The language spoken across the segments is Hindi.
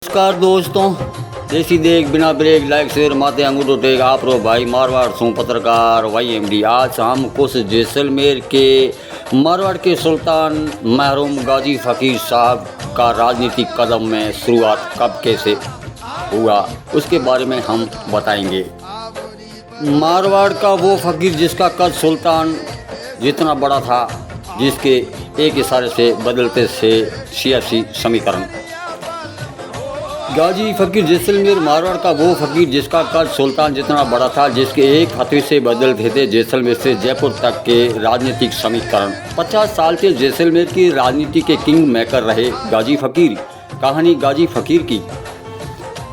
नमस्कार दोस्तों, देसी देख बिना ब्रेक लाइक शेयर माते अंगूठो टेक आप रो भाई मारवाड़ सू पत्रकार YMD। आज हम कुछ जैसलमेर के मारवाड़ के सुल्तान मरहूम गाजी फ़कीर साहब का राजनीतिक कदम में शुरुआत कब कैसे हुआ उसके बारे में हम बताएंगे। मारवाड़ का वो फ़कीर जिसका कद सुल्तान जितना बड़ा था, जिसके एक इशारे से बदलते से सियासी समीकरण। गाजी फ़कीर जैसलमेर मारवाड़ का वो फ़कीर जिसका कद सुल्तान जितना बड़ा था, जिसके एक हथवे से बदलते थे जैसलमेर से जयपुर तक के राजनीतिक समीकरण। 50 साल से जैसलमेर की राजनीति के किंग मेकर रहे गाजी फ़कीर। कहानी गाजी फ़कीर की।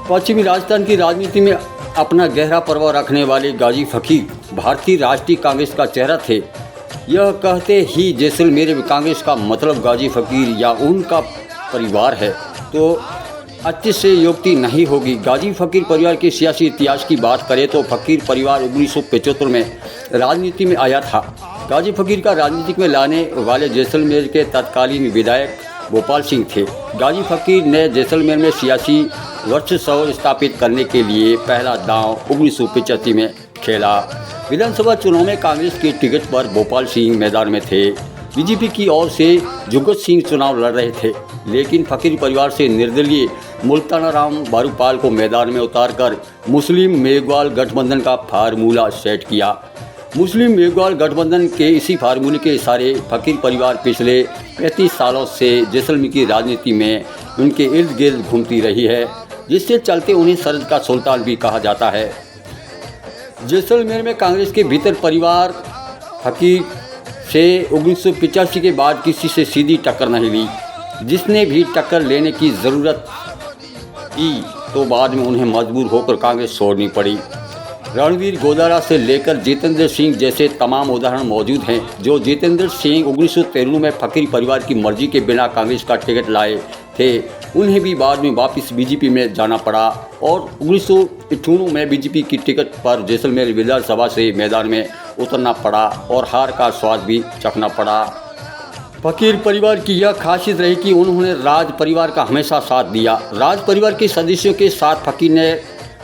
पश्चिमी राजस्थान की राजनीति में अपना गहरा प्रभाव रखने वाले गाजी फ़कीर भारतीय राष्ट्रीय कांग्रेस का चेहरा थे। यह कहते ही जैसलमेर कांग्रेस का मतलब गाजी फ़कीर या उनका परिवार है तो अच्छे से युक्ति नहीं होगी। गाजी फ़कीर परिवार के सियासी इतिहास की बात करें तो फ़कीर परिवार 1975 में राजनीति में आया था। गाजी फ़कीर का राजनीति में लाने वाले जैसलमेर के तत्कालीन विधायक भोपाल सिंह थे। गाजी फ़कीर ने जैसलमेर में सियासी वर्चस्व स्थापित करने के लिए पहला दांव 1985 में खेला। विधानसभा चुनाव में कांग्रेस के टिकट पर भोपाल सिंह मैदान में थे। बीजेपी की ओर से जुगत सिंह चुनाव लड़ रहे थे, लेकिन फ़कीर परिवार से निर्दलीय मुल्तानाराम बारूपाल को मैदान में उतारकर मुस्लिम मेघवाल गठबंधन का फार्मूला सेट किया। मुस्लिम मेघवाल गठबंधन के इसी फार्मूले के इशारे फ़कीर परिवार पिछले 35 सालों से जैसलमेर की राजनीति में उनके इर्द गिर्द घूमती रही है, जिससे चलते उन्हें सरहद का सुल्तान भी कहा जाता है। जैसलमेर में कांग्रेस के भीतर परिवार फ़कीर से 1985 के बाद किसी से सीधी टक्कर नहीं ली। जिसने भी टक्कर लेने की ज़रूरत की तो बाद में उन्हें मजबूर होकर कांग्रेस छोड़नी पड़ी। रणवीर गोदारा से लेकर जितेंद्र सिंह जैसे तमाम उदाहरण मौजूद हैं। जो जितेंद्र सिंह 1993 में फ़कीर परिवार की मर्जी के बिना कांग्रेस का टिकट लाए थे, उन्हें भी बाद में वापस बीजेपी में जाना पड़ा और 1998 में बीजेपी की टिकट पर जैसलमेर विधानसभा से मैदान में उतरना पड़ा और हार का स्वाद भी चखना पड़ा। फ़कीर परिवार की यह खासियत रही कि उन्होंने राज परिवार का हमेशा साथ दिया। राज परिवार के सदस्यों के साथ फ़कीर ने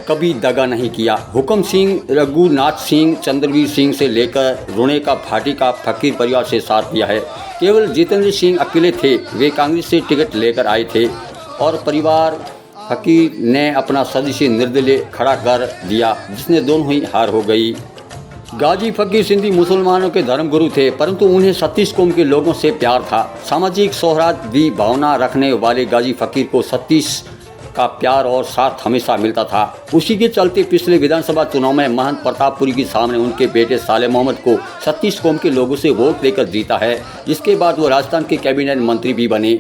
कभी दगा नहीं किया। हुकम सिंह, रघुनाथ सिंह, चंद्रवीर सिंह से लेकर रुणे का भाटी का फ़कीर परिवार से साथ दिया है। केवल जितेंद्र सिंह अकेले थे, वे कांग्रेस से टिकट लेकर आए थे और परिवार फ़कीर ने अपना सदस्य निर्दलीय खड़ा कर दिया, जिसने दोनों ही हार हो गई। गाजी फ़कीर सिंधी मुसलमानों के धर्मगुरु थे, परंतु उन्हें 36 कौम के लोगों से प्यार था। सामाजिक सौहार्द भावना रखने वाले गाजी फ़कीर को 36 का प्यार और साथ हमेशा मिलता था। उसी के चलते पिछले विधानसभा चुनाव में महंत प्रतापपुरी के सामने उनके बेटे साले मोहम्मद को 36 कौम के लोगों से वोट लेकर जीता है, जिसके बाद वो राजस्थान के कैबिनेट मंत्री भी बने।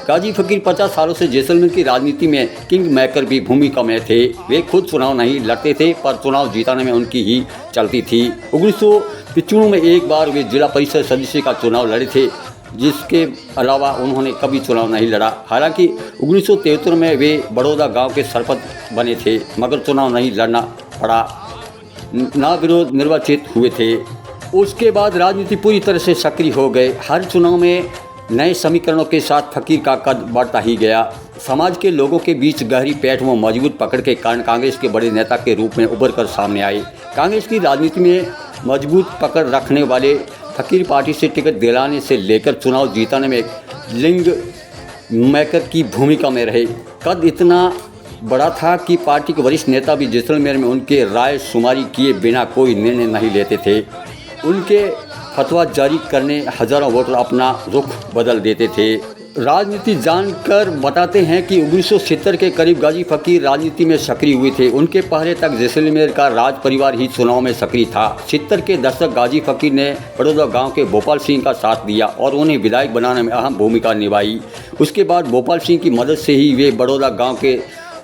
गाजी फ़कीर 50 सालों से जैसलमेर की राजनीति में किंग मेकर भी भूमिका में थे। वे खुद चुनाव नहीं लड़ते थे, पर चुनाव जीताने में उनकी ही चलती थी। 1995 में एक बार वे जिला परिषद सदस्य का चुनाव लड़े थे, जिसके अलावा उन्होंने कभी चुनाव नहीं लड़ा। हालांकि 1973 में वे बड़ौदा गांव के सरपंच बने थे, मगर चुनाव नहीं लड़ना पड़ा, ना विरोध निर्वाचित हुए थे। उसके बाद राजनीति पूरी तरह से सक्रिय हो गए। हर चुनाव में नए समीकरणों के साथ फ़कीर का कद बढ़ता ही गया। समाज के लोगों के बीच गहरी पैठ व मजबूत पकड़ के कारण कांग्रेस के बड़े नेता के रूप में उभर कर सामने आए। कांग्रेस की राजनीति में मजबूत पकड़ रखने वाले फ़कीर पार्टी से टिकट दिलाने से लेकर चुनाव जीताने में लिंग मेकर की भूमिका में रहे। कद इतना बड़ा था कि पार्टी के वरिष्ठ नेता भी जैसलमेर में उनके राय शुमारी किए बिना कोई निर्णय नहीं लेते थे। उनके फतवा जारी करने हज़ारों वोटर अपना रुख बदल देते थे। राजनीति जानकर बताते हैं कि 1970 के करीब गाजी फ़कीर राजनीति में सक्रिय हुए थे। उनके पहले तक जैसलमेर का राज परिवार ही चुनाव में सक्रिय था। 70 के दशक गाजी फ़कीर ने बड़ौदा गांव के भोपाल सिंह का साथ दिया और उन्हें विधायक बनाने में अहम भूमिका निभाई। उसके बाद भोपाल सिंह की मदद से ही वे बड़ौदा गाँव के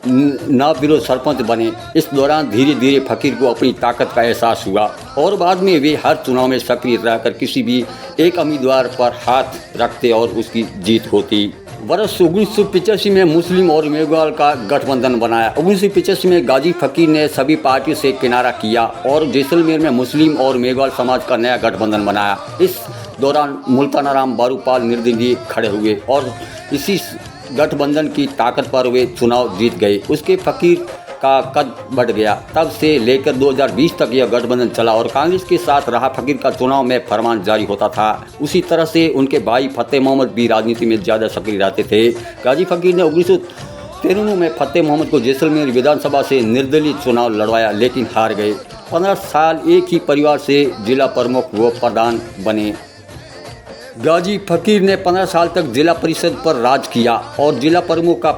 नाविरोध सरपंच बने। इस दौरान धीरे धीरे फ़कीर को अपनी ताकत का एहसास हुआ और बाद में वे हर चुनाव में सक्रिय रहकर किसी भी एक उम्मीदवार पर हाथ रखते और उसकी जीत होती। वर्ष 1985 में मुस्लिम और मेघवाल का गठबंधन बनाया। 1985 में गाजी फ़कीर ने सभी पार्टियों से किनारा किया और जैसलमेर में मुस्लिम और मेघवाल समाज का नया गठबंधन बनाया। इस दौरान मुल्तानाराम बारूपाल निर्दलीय खड़े हुए और इसी गठबंधन की ताकत पर वे चुनाव जीत गए। उसके फकीर का कद बढ़ गया। तब से लेकर 2020 तक यह गठबंधन चला और कांग्रेस के साथ रहा फकीर का चुनाव में फरमान जारी होता था। उसी तरह से उनके भाई फतेह मोहम्मद भी राजनीति में ज़्यादा सक्रिय रहते थे। गाजी फकीर ने 1993 में फतेह मोहम्मद को जैसलमेर विधानसभा से निर्दलीय चुनाव लड़वाया, लेकिन हार गए। 15 साल एक ही परिवार से जिला प्रमुख व प्रधान बने। गाजी फकीर ने 15 साल तक जिला परिषद पर राज किया और जिला प्रमुख का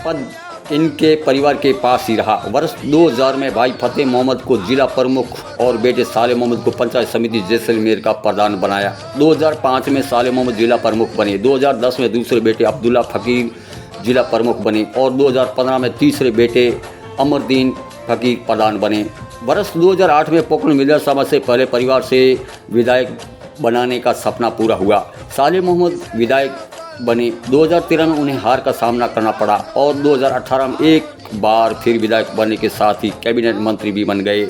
पद इनके परिवार के पास ही रहा। वर्ष 2000 में भाई फतेह मोहम्मद को जिला प्रमुख और बेटे साले मोहम्मद को पंचायत समिति जैसलमेर का प्रधान बनाया। 2005 में साले मोहम्मद जिला प्रमुख बने। 2010 में दूसरे बेटे अब्दुल्ला फकीर जिला प्रमुख बने और 2015 में तीसरे बेटे अमरदीन फकीर प्रधान बने। वर्ष 2008 में पोकरण विधानसभा से पहले परिवार से विधायक बनाने का सपना पूरा हुआ। साले मोहम्मद विधायक बने। 2013 में उन्हें हार का सामना करना पड़ा और 2018 में एक बार फिर विधायक बनने के साथ ही कैबिनेट मंत्री भी बन गए।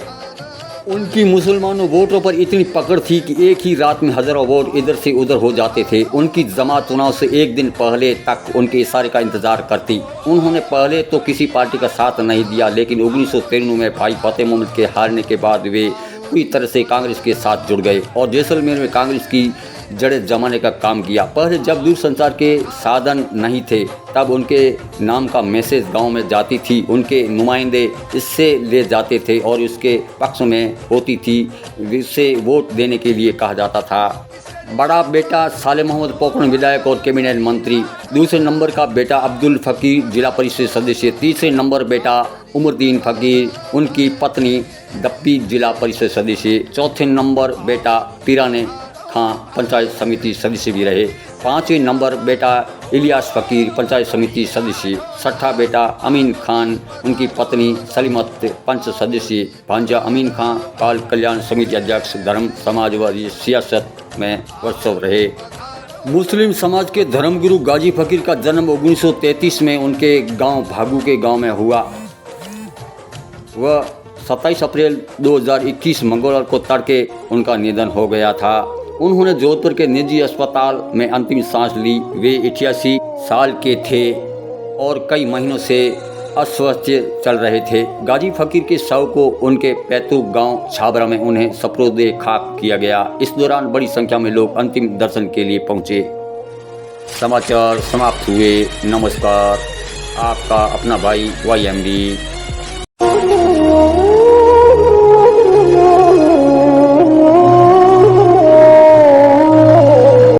उनकी मुसलमानों वोटों पर इतनी पकड़ थी कि एक ही रात में हज़ारों वोट इधर से उधर हो जाते थे। उनकी जमात चुनाव से एक दिन पहले तक उनके इशारे का इंतजार करती। उन्होंने पहले तो किसी पार्टी का साथ नहीं दिया, लेकिन 1993 में भाई फतेह मोहम्मद के हारने के बाद वे पूरी तरह से कांग्रेस के साथ जुड़ गए और जैसलमेर में कांग्रेस की जड़ें जमाने का काम किया। पहले जब दूरसंचार के साधन नहीं थे तब उनके नाम का मैसेज गांव में जाती थी। उनके नुमाइंदे इससे ले जाते थे और उसके पक्ष में होती थी, इससे वोट देने के लिए कहा जाता था। बड़ा बेटा साले मोहम्मद पोकरण विधायक और कैबिनेट मंत्री। दूसरे नंबर का बेटा अब्दुल फकीर जिला परिषद सदस्य। तीसरे नंबर बेटा उमरदीन फकीर, उनकी पत्नी दप्पी जिला परिषद सदस्य। चौथे नंबर बेटा पीराने खां पंचायत समिति सदस्य भी रहे। पाँचवें नंबर बेटा इलियास फकीर पंचायत समिति सदस्य। छठा बेटा अमीन खान, उनकी पत्नी सलीमत पंच सदस्य। भांजा अमीन खां बाल कल्याण समिति अध्यक्ष, धर्म समाज व सियासत में वर्षों रहे। मुस्लिम समाज के धर्मगुरु गाजी फकीर का जन्म 1933 में उनके गांव भागू के गांव में हुआ। वह 27 अप्रैल 2021 मंगलवार को तड़के उनका निधन हो गया था। उन्होंने जोधपुर के निजी अस्पताल में अंतिम सांस ली। वे 88 साल के थे और कई महीनों से अस्वस्थ चल रहे थे। गाजी फकीर के शव को उनके पैतृक गांव छाबरा में उन्हें सप्रोदे खाक किया गया। इस दौरान बड़ी संख्या में लोग अंतिम दर्शन के लिए पहुंचे। समाचार समाप्त हुए। नमस्कार, आपका अपना भाई YMD।